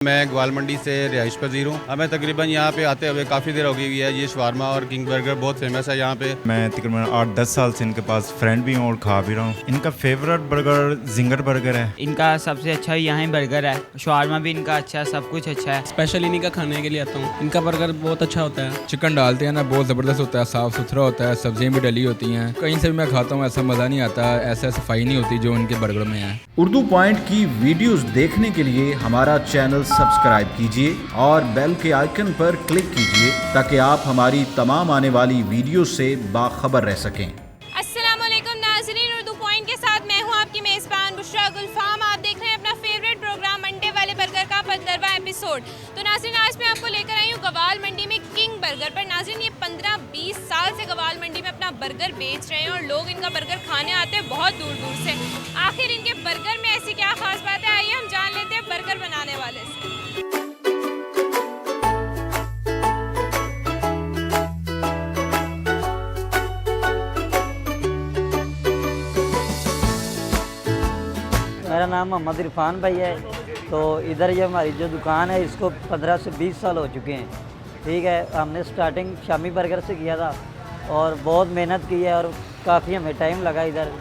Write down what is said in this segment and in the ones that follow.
मैं ग्वाल मंडी से रिहाइश पजीर हूँ। हमें तकरीबन यहाँ पे आते हुए काफ़ी देर हो गई है। ये शवारमा और किंग बर्गर बहुत फेमस है यहाँ पे। मैं तकरीबन 8-10 साल से इनके पास फ्रेंड भी हूँ और खा भी रहा हूँ। इनका फेवरेट बर्गर जिंगर बर्गर है। इनका सबसे अच्छा यहाँ ही बर्गर है। शवारमा भी इनका अच्छा है, सब कुछ अच्छा है। स्पेशल इन्हीं का खाने के लिए आता हूँ। इनका बर्गर बहुत अच्छा होता है। चिकन डालते हैं ना, बहुत ज़बरदस्त होता है, साफ़ सुथरा होता है, सब्जियाँ भी डली होती हैं। कहीं से भी मैं खाता हूँ ऐसा मज़ा नहीं आता, ऐसा सफाई नहीं होती जो इनके बर्गर में है। उर्दू पॉइंट की वीडियोस देखने के लिए हमारा चैनल सब्सक्राइब कीजिए और बेल के आइकन पर क्लिक कीजिए ताकि आप हमारी तमाम आने वाली वीडियो से बाखबर रह सकें। अस्सलाम वालेकुम नाज़रीन, उर्दू पॉइंट के साथ मैं हूं आपकी मेज़बान बुशरा गुलफाम। आप देख रहे हैं अपना फेवरेट प्रोग्राम मंडे वाले बर्गर का 15वां एपिसोड। तो नाज़रीन, आज मैं आपको लेकर आई हूं गवाल मंडी में किंग बर्गर पर। नाज़रीन, ये 15-20 साल से गवाल मंडी में अपना बर्गर बेच रहे हैं और लोग इनका बर्गर खाने आते हैं बहुत दूर दूर से। आखिर इनके बर्गर में ऐसी क्या खास बात है, आइए हम जान लेते हैं बर्गर बनाने वाले से। मेरा नाम मोहम्मद इरफान भाई है। तो इधर ये हमारी जो दुकान है इसको 15 से 20 साल हो चुके हैं। ठीक है, हमने स्टार्टिंग शामी बर्गर से किया था और बहुत मेहनत की है और काफ़ी हमें टाइम लगा इधर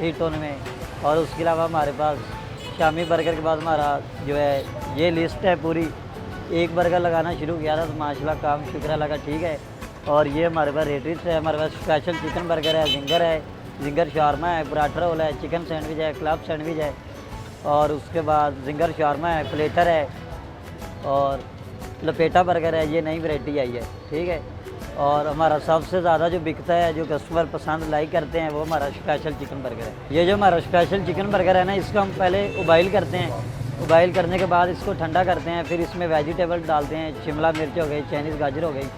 हिट होने में। और उसके अलावा हमारे पास शामी बर्गर के बाद हमारा जो है ये लिस्ट है पूरी। एक बर्गर लगाना शुरू किया था तो माशाल्लाह काम शुक्र लगा ठीक है। और ये हमारे पास रेटिस है, हमारे पास स्पेशल चिकन बर्गर है, जिंगर शवारमा है, पराठा रोल है, चिकन सैंडविच है, क्लब सैंडविच है और उसके बाद जिंगर शवारमा है, प्लेटर है और लपेटा बर्गर है। ये नई वैरायटी आई है ठीक है। और हमारा सबसे ज़्यादा जो बिकता है, जो कस्टमर पसंद लाइक करते हैं, वो हमारा स्पेशल चिकन बर्गर है। ये जो हमारा स्पेशल चिकन बर्गर है ना, इसको हम पहले उबाइल करते हैं। उबाइल करने के बाद इसको ठंडा करते हैं, फिर इसमें वेजिटेबल डालते हैं, शिमला मिर्च हो गई, चाइनीज़ गाजर हो गई।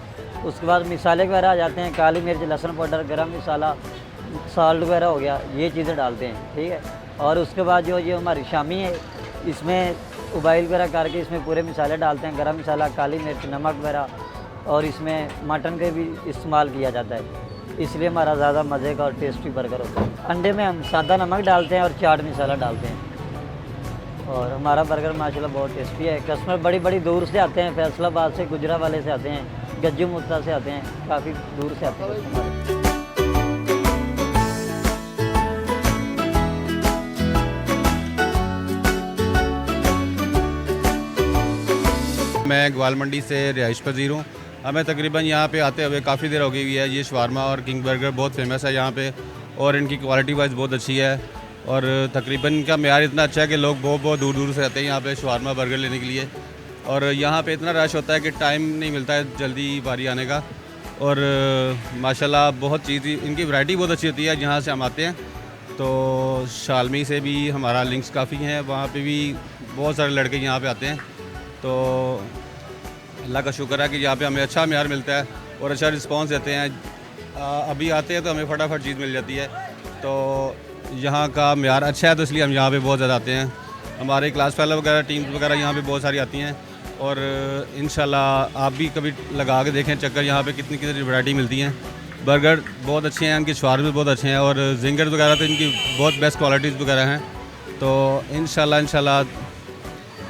उसके बाद मिसाले वगैरह आ जाते हैं, काली मिर्च, लहसुन पाउडर, गरम मसाला, साल्ट वगैरह हो गया, ये चीज़ें डालते हैं ठीक है। और उसके बाद जो ये हमारी शामी है, इसमें उबाइल वगैरह करके इसमें पूरे मसाले डालते हैं, गरम मसाला, काली मिर्च, नमक वगैरह। और इसमें मटन का भी इस्तेमाल किया जाता है, इसलिए हमारा ज़्यादा मज़े का और टेस्टी बर्गर होता है। अंडे में हम सादा नमक डालते हैं और चाट मसाला डालते हैं। और हमारा बर्गर माशाल्लाह बहुत टेस्टी है। कस्टमर बड़ी बड़ी दूर से आते हैं, फैसलाबाद से, गुजरावाले से आते हैं, गज्जू मुत्ता से आते हैं, काफ़ी दूर से आते हैं कस्टमर। मैं ग्वाल मंडी से रिहाइश पजीर हूँ। हमें तकरीबन यहाँ पे आते हुए काफ़ी देर हो गई है। ये शवारमा और किंग बर्गर बहुत फेमस है यहाँ पे और इनकी क्वालिटी वाइज बहुत अच्छी है और तकरीबन इनका मेयार इतना अच्छा है कि लोग बहुत दूर दूर से आते हैं यहाँ पे शवारमा बर्गर लेने के लिए। और यहाँ पे इतना रश होता है कि टाइम नहीं मिलता है जल्दी बारी आने का। और माशाल्लाह बहुत चीज़ इनकी वैरायटी बहुत अच्छी होती है। जहाँ से हम आते हैं तो शालमी से भी हमारा लिंक्स काफ़ी हैं, वहाँ पर भी बहुत सारे लड़के यहाँ पर आते हैं। तो अल्लाह का शुक्र है कि यहाँ पे हमें अच्छा म्यार मिलता है और अच्छा रिस्पांस देते हैं। अभी आते हैं तो हमें फटाफट चीज़ मिल जाती है। तो यहाँ का म्यार अच्छा है तो इसलिए हम यहाँ पे बहुत ज़्यादा आते हैं। हमारे क्लास फेलो वगैरह, टीम्स वगैरह यहाँ पे बहुत सारी आती हैं और इंशाल्लाह आप भी कभी लगा के देखें चक्कर, यहाँ पे कितनी कितनी वैरायटी मिलती हैं। बर्गर बहुत अच्छे हैं, इनके शवारमे भी बहुत अच्छे हैं और जिंगर वगैरह तो इनकी बहुत बेस्ट क्वालिटीज़ वगैरह हैं। तो इंशाल्लाह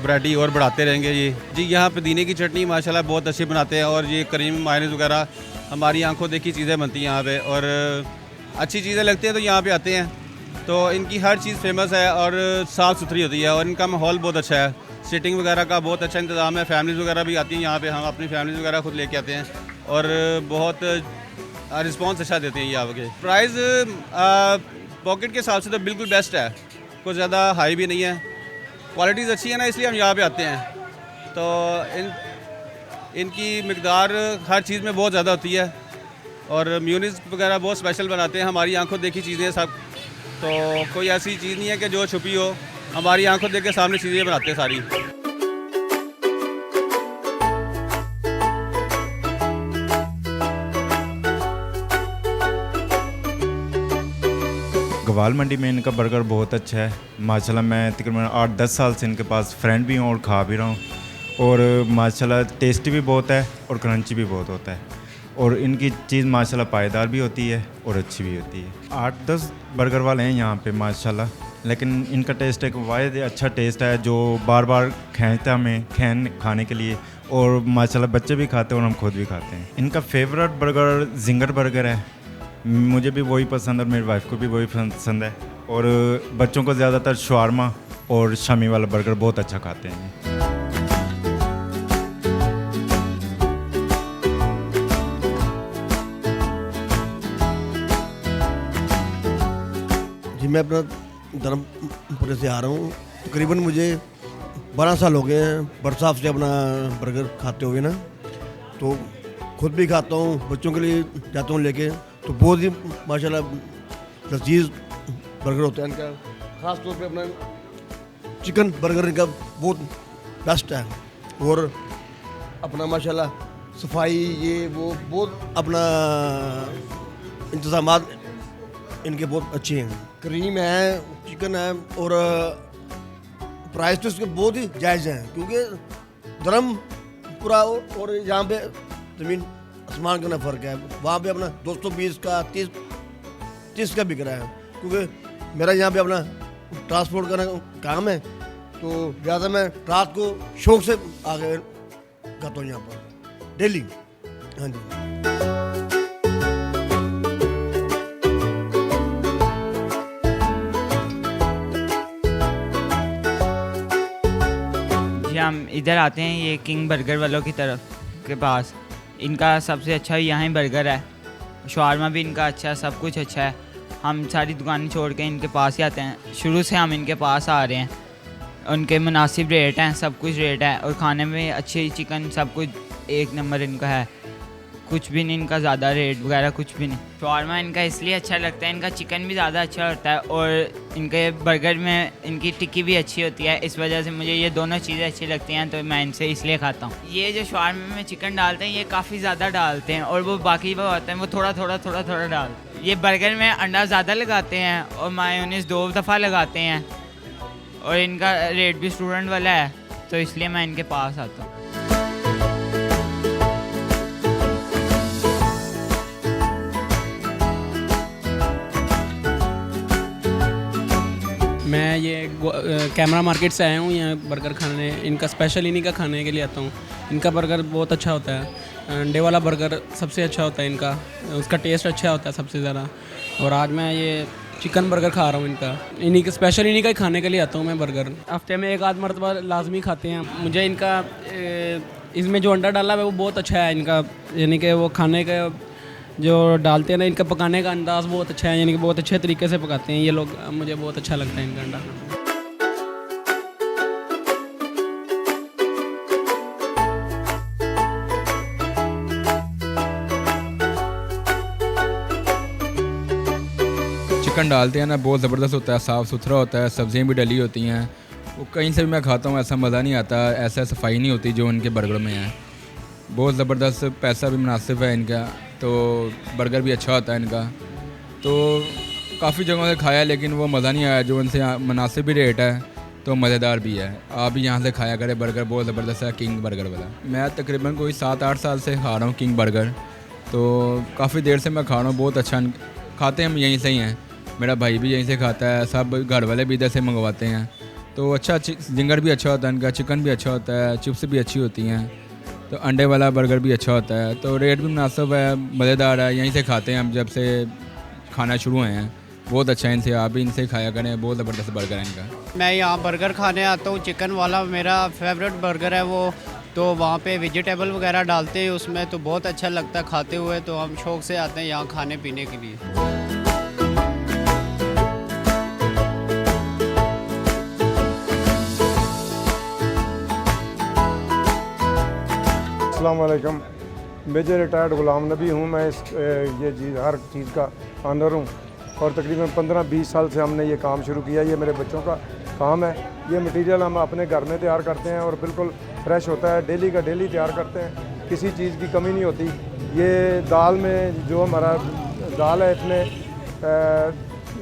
वैरायटी और बढ़ाते रहेंगे ये जी। यहाँ पुदीने की चटनी माशाल्लाह बहुत अच्छी बनाते हैं और ये करीम मायनीज़ वगैरह हमारी आंखों देखी चीज़ें बनती हैं यहाँ पे और अच्छी चीज़ें लगती हैं तो यहाँ पे आते हैं। तो इनकी हर चीज़ फेमस है और साफ़ सुथरी होती है और इनका माहौल बहुत अच्छा है। सीटिंग वगैरह का बहुत अच्छा इंतज़ाम है। फैमिलीज़ वगैरह भी आती हैं यहाँ पर, हम अपनी फैमिलीज़ वगैरह खुद लेके आते हैं और बहुत रिस्पॉन्स अच्छा देते हैं ये आपके। प्राइस पॉकेट के हिसाब से तो बिल्कुल बेस्ट है, कुछ ज़्यादा हाई भी नहीं है, क्वालिटीज़ अच्छी है ना, इसलिए हम यहाँ पे आते हैं। तो इनकी मिकदार हर चीज़ में बहुत ज़्यादा होती है और म्यूनीज़ वगैरह बहुत स्पेशल बनाते हैं, हमारी आंखों देखी चीज़ें सब। तो कोई ऐसी चीज़ नहीं है कि जो छुपी हो, हमारी आंखों देख के सामने चीज़ें बनाते हैं सारी। ग्वाल मंडी में इनका बर्गर बहुत अच्छा है माशाल्लाह। मैं तकरीबन 8-10 साल से इनके पास फ्रेंड भी हूँ और खा भी रहा हूँ और माशाल्लाह टेस्टी भी बहुत है और क्रंची भी बहुत होता है और इनकी चीज़ माशाल्लाह पायदार भी होती है और अच्छी भी होती है। 8-10 बर्गर वाले हैं यहाँ पे माशाल्लाह लेकिन इनका टेस्ट एक वायद अच्छा टेस्ट है जो बार बार खींचता हमें खाने के लिए, और माशाल्लाह बच्चे भी खाते हैं और हम खुद भी खाते हैं। इनका फेवरेट बर्गर जिंगर बर्गर है, मुझे भी वही पसंद है, मेरी वाइफ को भी वही पसंद है, और बच्चों को ज़्यादातर शवारमा और शामी वाला बर्गर बहुत अच्छा खाते हैं। जी मैं अपना धर्मपुरे से आ रहा हूँ। तकरीबन मुझे 12 साल हो गए हैं बरसात से अपना बर्गर खाते हुए ना, तो खुद भी खाता हूँ, बच्चों के लिए जाता हूँ लेके, तो बहुत ही माशाल्लाह लजीज बर्गर होता है इनका। ख़ास तौर पे अपना चिकन बर्गर इनका बहुत बेस्ट है, और अपना माशाल्लाह सफाई ये वो बहुत अपना इंतज़ामात इनके बहुत अच्छे हैं। क्रीम है, चिकन है, और प्राइस तो इसके बहुत ही जायज़ हैं, क्योंकि धर्मपुरा और यहाँ पे ज़मीन आसमान का ना फ़र्क है। वहाँ पे अपना 220 का 30 का बिक रहा है, क्योंकि मेरा यहाँ पे अपना ट्रांसपोर्ट का ना काम है, तो ज़्यादा मैं रात को शौक से आगे खाता हूँ यहाँ पर डेली। हाँ जी। हम इधर आते हैं ये किंग बर्गर वालों की तरफ के पास। इनका सबसे अच्छा यहाँ ही बर्गर है, शवारमा भी इनका अच्छा है, सब कुछ अच्छा है। हम सारी दुकानें छोड़ के इनके पास ही आते हैं, शुरू से हम इनके पास आ रहे हैं। उनके मुनासिब रेट हैं, सब कुछ रेट है, और खाने में अच्छे चिकन सब कुछ एक नंबर इनका है, कुछ भी नहीं इनका ज़्यादा रेट वगैरह कुछ भी नहीं। शवारमा इनका इसलिए अच्छा लगता है, इनका चिकन भी ज़्यादा अच्छा होता है, और इनके बर्गर में इनकी टिक्की भी अच्छी होती है, इस वजह से मुझे ये दोनों चीज़ें अच्छी लगती हैं, तो मैं इनसे इसलिए खाता हूँ। ये जो शवारमा में चिकन डालते हैं ये काफ़ी ज़्यादा डालते हैं, और वो बाकी वो होते हैं वो थोड़ा थोड़ा डालते हैं। ये बर्गर में अंडा ज़्यादा लगाते हैं और मायोनीज़ 2 दफ़ा लगाते हैं, और इनका रेट भी स्टूडेंट वाला है, तो इसलिए मैं इनके पास आता हूँ। मैं ये कैमरा मार्केट से आया हूँ यहाँ बर्गर खाने। इनका स्पेशल इन्हीं का खाने के लिए आता हूँ। इनका बर्गर बहुत अच्छा होता है, अंडे वाला बर्गर सबसे अच्छा होता है इनका, उसका टेस्ट अच्छा होता है सबसे ज़्यादा। और आज मैं ये चिकन बर्गर खा रहा हूँ इनका, इन्हीं का स्पेशल इन्हीं का ही खाने के लिए आता हूँ मैं बर्गर। हफ्ते में 1 आध मरतबा लाजमी खाते हैं। मुझे इनका इसमें जो अंडा डाला है वो बहुत अच्छा है इनका, यानी कि वो खाने का जो डालते हैं ना, इनका पकाने का अंदाज़ बहुत अच्छा है, यानी कि बहुत अच्छे तरीके से पकाते हैं ये लोग। मुझे बहुत अच्छा लगता है इनका अंडा। चिकन डालते हैं ना, बहुत ज़बरदस्त होता है, साफ़ सुथरा होता है, सब्ज़ियाँ भी डली होती हैं। वो कहीं से भी मैं खाता हूँ ऐसा मज़ा नहीं आता, ऐसा सफाई नहीं होती जो इनके बर्गर में है। बहुत ज़बरदस्त, पैसा भी मुनासिब है इनका, तो बर्गर भी अच्छा होता है इनका। तो काफ़ी जगहों से खाया लेकिन वो मज़ा नहीं आया, जो इनसे मुनासिब भी रेट है तो मज़ेदार भी है। आप भी यहाँ से खाया करें, बर्गर बहुत ज़बरदस्त है किंग बर्गर वाला। मैं तकरीबन कोई 7-8 साल से खा रहा हूँ किंग बर्गर, तो काफ़ी देर से मैं खा रहा हूँ। बहुत अच्छा खाते हैं, हम यहीं से ही हैं, मेरा भाई भी यहीं से खाता है, सब घर वाले भी इधर से मंगवाते हैं। तो अच्छा जिंगर भी अच्छा होता है इनका, चिकन भी अच्छा होता है, चिप्स भी अच्छी होती हैं, तो अंडे वाला बर्गर भी अच्छा होता है, तो रेट भी मुनासिब है, मज़ेदार है। यहीं से खाते हैं हम जब से खाना शुरू हुए हैं। बहुत अच्छा है इनसे, आप भी इनसे खाया करें, बहुत ज़बरदस्त बर्गर है इनका। मैं यहाँ बर्गर खाने आता हूँ, चिकन वाला मेरा फेवरेट बर्गर है वो, तो वहाँ पे वेजिटेबल वगैरह डालते हैं उसमें, तो बहुत अच्छा लगता है खाते हुए, तो हम शौक़ से आते हैं यहाँ खाने पीने के लिए। अस्सलाम वालेकुम। मेजर रिटायर्ड ग़ुलाम नबी हूँ मैं। ये चीज़ हर चीज़ का ऑनर हूँ, और तकरीबन 15-20 साल से हमने ये काम शुरू किया। ये मेरे बच्चों का काम है। ये मटेरियल हम अपने घर में तैयार करते हैं और बिल्कुल फ्रेश होता है, डेली का डेली तैयार करते हैं, किसी चीज़ की कमी नहीं होती। ये दाल में जो हमारा दाल है, इसमें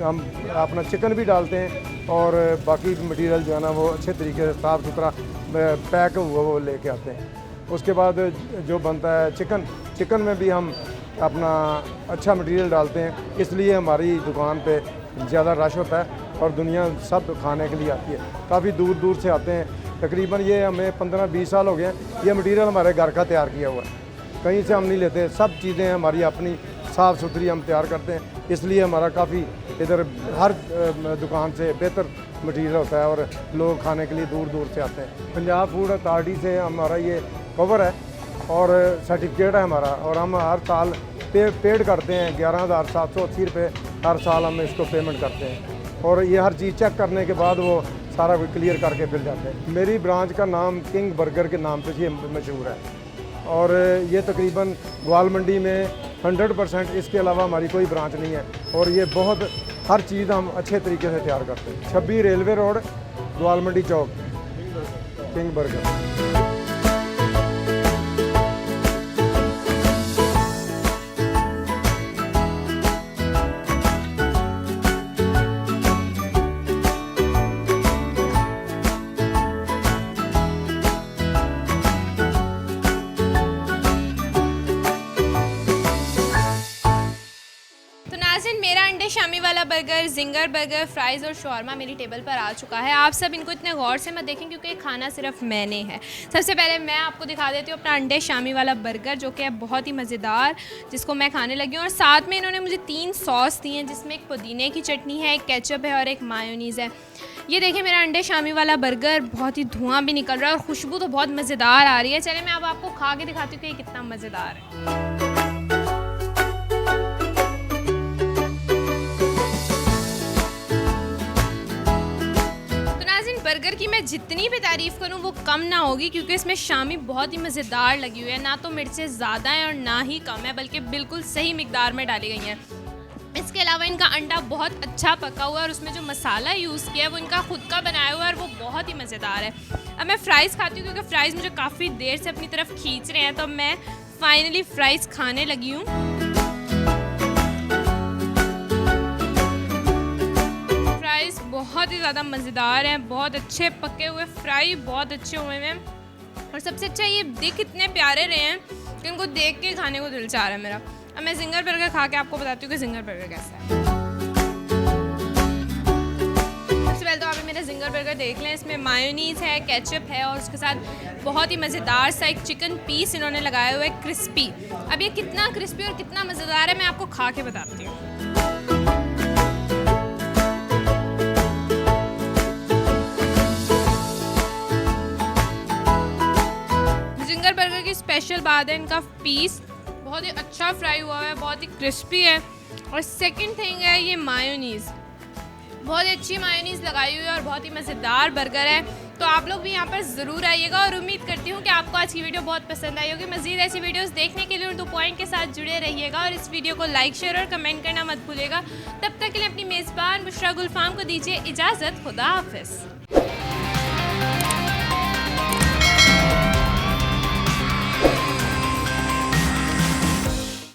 हम अपना चिकन भी डालते हैं, और बाकी मटेरियल जो है ना वो अच्छे तरीके से साफ़ सुथरा पैक हुआ वो लेके आते हैं। उसके बाद जो बनता है चिकन में भी हम अपना अच्छा मटेरियल डालते हैं, इसलिए हमारी दुकान पे ज़्यादा रश होता है। और दुनिया सब खाने के लिए आती है, काफ़ी दूर दूर से आते हैं। तकरीबन ये हमें 15-20 साल हो गए हैं, ये मटीरियल हमारे घर का तैयार किया हुआ है, कहीं से हम नहीं लेते, सब चीज़ें हमारी अपनी साफ़ सुथरी हम तैयार करते हैं, इसलिए हमारा काफ़ी इधर हर दुकान से बेहतर मटीरियल होता है और लोग खाने के लिए दूर दूर से आते हैं। पंजाब फूड अथॉरिटी से हमारा ये कवर है और सर्टिफिकेट है हमारा, और हम हर साल पेड करते हैं 11,780 रुपये हर साल हम इसको पेमेंट करते हैं, और ये हर चीज़ चेक करने के बाद वो सारा कुछ क्लियर करके फिर जाते हैं। मेरी ब्रांच का नाम किंग बर्गर के नाम से ये मशहूर है, और ये तकरीबन ग्वाल मंडी में 100%, इसके अलावा हमारी कोई ब्रांच नहीं है, और ये बहुत हर चीज़ हम अच्छे तरीके से तैयार करते हैं। 26 रेलवे रोड, ग्वाल मंडी चौक, किंग बर्गर। मेरा अंडे शामी वाला बर्गर, जिंगर बर्गर, फ्राइज़ और शॉर्मा मेरी टेबल पर आ चुका है। आप सब इनको इतने गौर से मत देखें क्योंकि ये खाना सिर्फ मैंने है। सबसे पहले मैं आपको दिखा देती हूँ अपना अंडे शामी वाला बर्गर, जो कि है बहुत ही मज़ेदार, जिसको मैं खाने लगी हूँ। और साथ में इन्होंने मुझे 3 सॉस दी हैं, जिसमें एक पुदीने की चटनी है, एक केचप है और एक मायोनीज़ है। ये देखिए मेरा अंडे शामी वाला बर्गर, बहुत ही धुआं भी निकल रहा है और खुशबू तो बहुत मज़ेदार आ रही है। चलिए मैं अब आपको खा के दिखाती हूँ कि ये कितना मज़ेदार है। बर्गर की मैं जितनी भी तारीफ़ करूं वो कम ना होगी, क्योंकि इसमें शामी बहुत ही मज़ेदार लगी हुई है। ना तो मिर्चें ज़्यादा हैं और ना ही कम है, बल्कि बिल्कुल सही मिकदार में डाली गई हैं। इसके अलावा इनका अंडा बहुत अच्छा पका हुआ है और उसमें जो मसाला यूज़ किया है वो इनका खुद का बनाया हुआ है और वो बहुत ही मज़ेदार है। अब मैं फ़्राइज़ खाती हूँ, क्योंकि फ़्राइज़ मुझे काफ़ी देर से अपनी तरफ खींच रहे हैं, तो मैं फ़ाइनली फ़्राइज़ खाने लगी हूँ। बहुत ही ज़्यादा मज़ेदार हैं, बहुत अच्छे पके हुए फ्राई, बहुत अच्छे हुए हैं, और सबसे अच्छा ये दिख इतने प्यारे रहे हैं कि इनको देख के खाने को दिल चाह रहा है मेरा। अब मैं जिंगर बर्गर खा के आपको बताती हूँ कि जिंगर बर्गर कैसा है। सबसे पहले तो आप मेरा जिंगर बर्गर देख लें, इसमें मायोनीज़ है, केचप है और उसके साथ बहुत ही मज़ेदार सा एक चिकन पीस इन्होंने लगाया हुआ है क्रिस्पी। अब ये कितना क्रिस्पी और कितना मज़ेदार है मैं आपको खा के बताती हूँ। बर्गर की स्पेशल बात है इनका पीस बहुत ही अच्छा फ्राई हुआ है, बहुत ही क्रिस्पी है। और सेकंड थिंग है ये मायोनीज़, बहुत ही अच्छी मायोनीज़ लगाई हुई है और बहुत ही मज़ेदार बर्गर है। तो आप लोग भी यहाँ पर ज़रूर आइएगा और उम्मीद करती हूँ कि आपको आज की वीडियो बहुत पसंद आई होगी। मज़ीद ऐसी वीडियोस देखने के लिए उर्दू पॉइंट के साथ जुड़े रहिएगा और इस वीडियो को लाइक, शेयर और कमेंट करना मत भूलिएगा। तब तक के लिए अपनी मेज़बान बुशरा गुलफाम को दीजिए इजाज़त। खुदा हाफ़िज़।